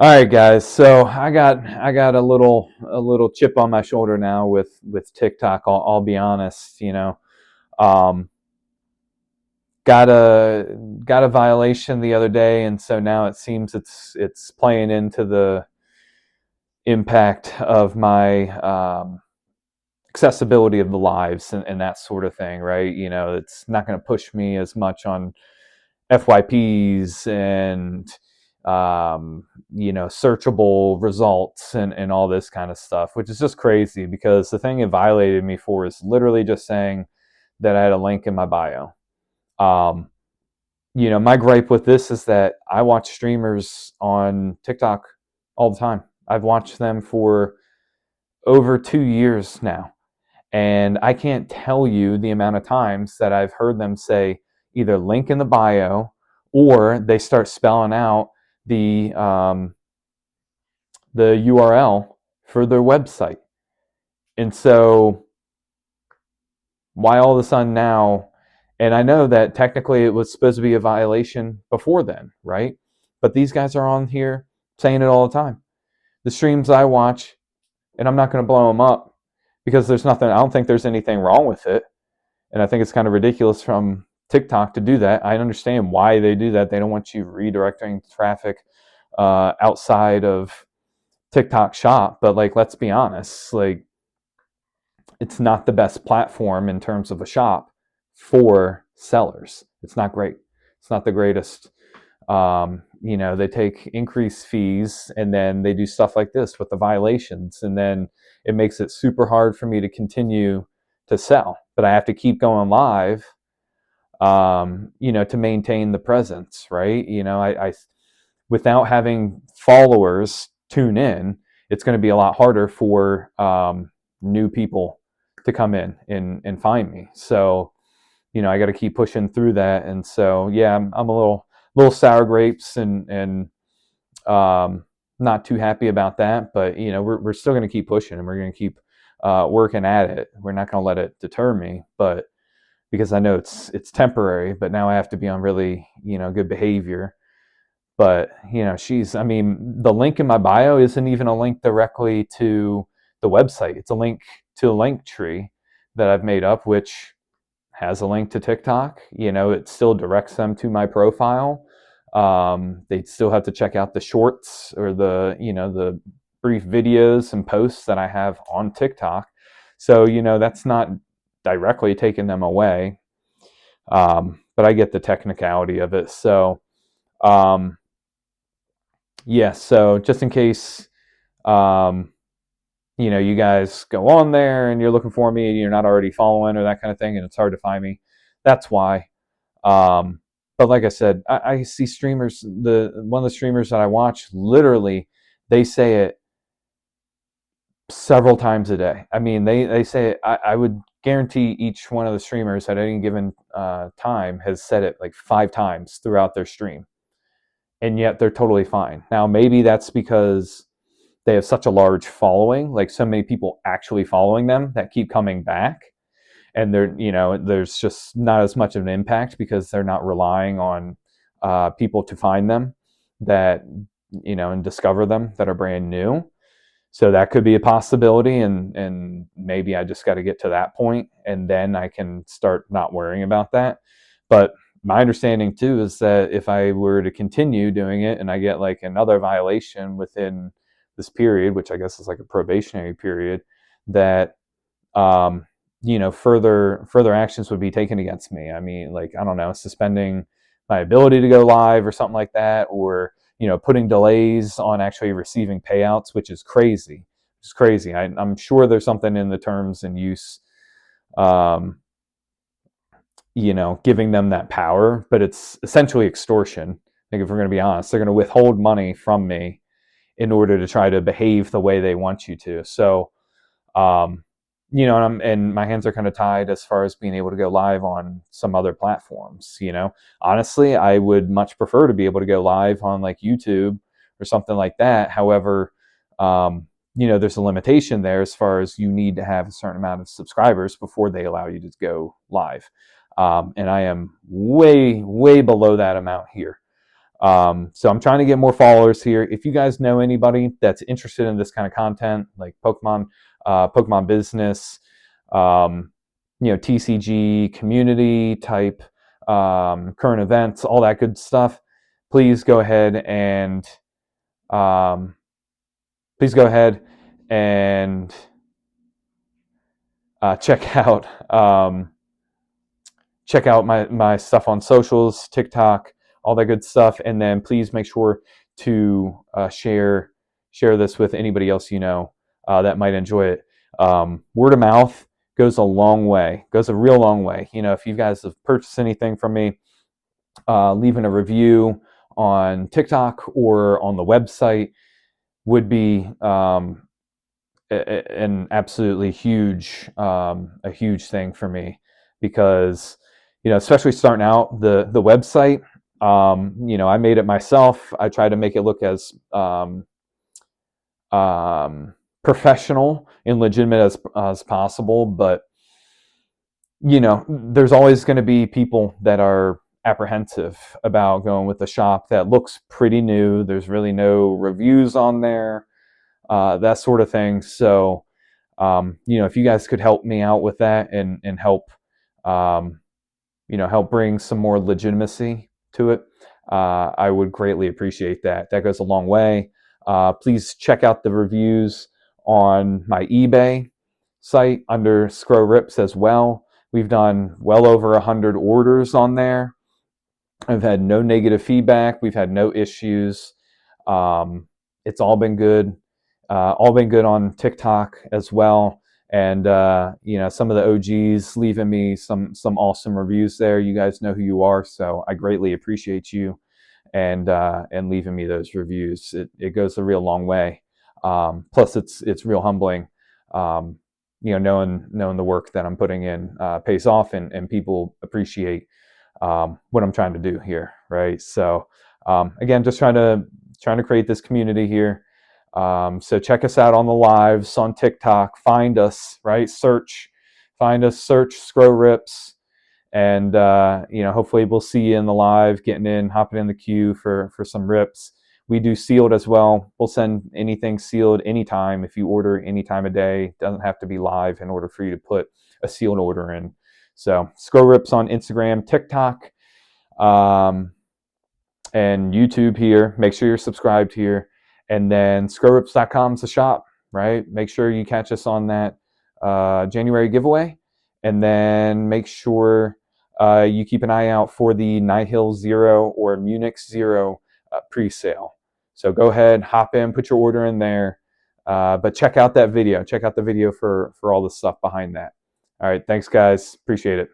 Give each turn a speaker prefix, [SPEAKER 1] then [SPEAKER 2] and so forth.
[SPEAKER 1] All right, guys. So I got a little chip on my shoulder now with TikTok. I'll be honest. Um, got a violation the other day, and so now it seems it's playing into the impact of my accessibility of the lives and that sort of thing, right? It's not going to push me as much on FYPs and searchable results and all this kind of stuff, which is just crazy because the thing it violated me for is literally just saying that I had a link in my bio. Um, my gripe with this is that I watch streamers on TikTok all the time. I've watched them for over 2 years now. And I can't tell you the amount of times that I've heard them say either link in the bio or they start spelling out the URL for their website. And so why all of a sudden now? And I know that technically it was supposed to be a violation before then, right? But these guys are on here saying it all the time. The streams I watch, and I'm not going to blow them up because there's nothing, I don't think there's anything wrong with it. And I think it's kind of ridiculous from TikTok to do that. I understand why they do that. They don't want you redirecting traffic outside of TikTok Shop, but like, let's be honest, like, it's not the best platform in terms of a shop for sellers. It's not great. It's not the greatest. They take increased fees and then they do stuff like this with the violations, and then it makes it super hard for me to continue to sell. But I have to keep going live, to maintain the presence, right? I without having followers tune in, it's going to be a lot harder for new people to come in and find me. So, I got to keep pushing through that. And so, yeah, I'm a little sour grapes and not too happy about that. But we're still going to keep pushing and we're going to keep working at it. We're not going to let it deter me, but because I know it's temporary. But now I have to be on really good behavior. But I mean, the link in my bio isn't even a link directly to the website. It's a link to a link tree that I've made up, which has a link to TikTok. It still directs them to my profile. They still have to check out the shorts or the brief videos and posts that I have on TikTok. So that's not directly taking them away. But I get the technicality of it. So um, yeah, so just in case um, you guys go on there and you're looking for me and you're not already following or that kind of thing, and it's hard to find me, that's why. Um, but like I said, I see streamers. The one of the streamers that I watch, literally, they say it several times a day. I mean, they say it. I would guarantee each one of the streamers at any given time has said it like 5 times throughout their stream, and yet they're totally fine. Now, maybe that's because they have such a large following, like so many people actually following them that keep coming back, and there's just not as much of an impact because they're not relying on people to find them that and discover them that are brand new. So that could be a possibility, and maybe I just got to get to that point and then I can start not worrying about that. But my understanding too is that if I were to continue doing it and I get like another violation within this period, which I guess is like a probationary period, that um, further actions would be taken against me. I mean, like, I don't know, suspending my ability to go live or something like that, or putting delays on actually receiving payouts, which is crazy. It's crazy. I'm sure there's something in the terms and use, um, giving them that power, but it's essentially extortion. Like, if we're going to be honest, they're going to withhold money from me in order to try to behave the way they want you to. So, um, and my hands are kind of tied as far as being able to go live on some other platforms. Honestly, I would much prefer to be able to go live on like YouTube or something like that. However, there's a limitation there as far as you need to have a certain amount of subscribers before they allow you to go live. And I am way, way below that amount here. So I'm trying to get more followers here. If you guys know anybody that's interested in this kind of content, like Pokemon business, TCG community type, current events, all that good stuff, please go ahead and um, please go ahead and check out my stuff on socials, TikTok, all that good stuff, and then please make sure to share this with anybody else you know that might enjoy it. Word of mouth goes a long way, goes a real long way. If you guys have purchased anything from me, leaving a review on TikTok or on the website would be an absolutely huge a huge thing for me, because especially starting out the website, I made it myself. I tried to make it look as professional and legitimate as possible, but there's always going to be people that are apprehensive about going with a shop that looks pretty new. There's really no reviews on there, that sort of thing. So, if you guys could help me out with that and help, help bring some more legitimacy to it, I would greatly appreciate that. That goes a long way. Please check out the reviews on my eBay site under Scro Rips as well. We've done well over 100 orders on there. I've had no negative feedback. We've had no issues. It's all been good. All been good on TikTok as well. And some of the OGs leaving me some awesome reviews there. You guys know who you are, so I greatly appreciate you and leaving me those reviews. It goes a real long way. Plus, it's real humbling. Knowing the work that I'm putting in pays off, and people appreciate what I'm trying to do here, right? So again, just trying to create this community here. So check us out on the lives on TikTok. Find us, right? Find us, search Scro Rips, and hopefully we'll see you in the live, hopping in the queue for some rips. We do sealed as well. We'll send anything sealed anytime if you order any time of day. It doesn't have to be live in order for you to put a sealed order in. So Scro Rips on Instagram, TikTok, and YouTube here. Make sure you're subscribed here. And then ScroRips.com is the shop, right? Make sure you catch us on that January giveaway. And then make sure you keep an eye out for the Nihil Zero or Munich Zero pre-sale. So go ahead, hop in, put your order in there. But check out that video. Check out the video for all the stuff behind that. All right, thanks, guys. Appreciate it.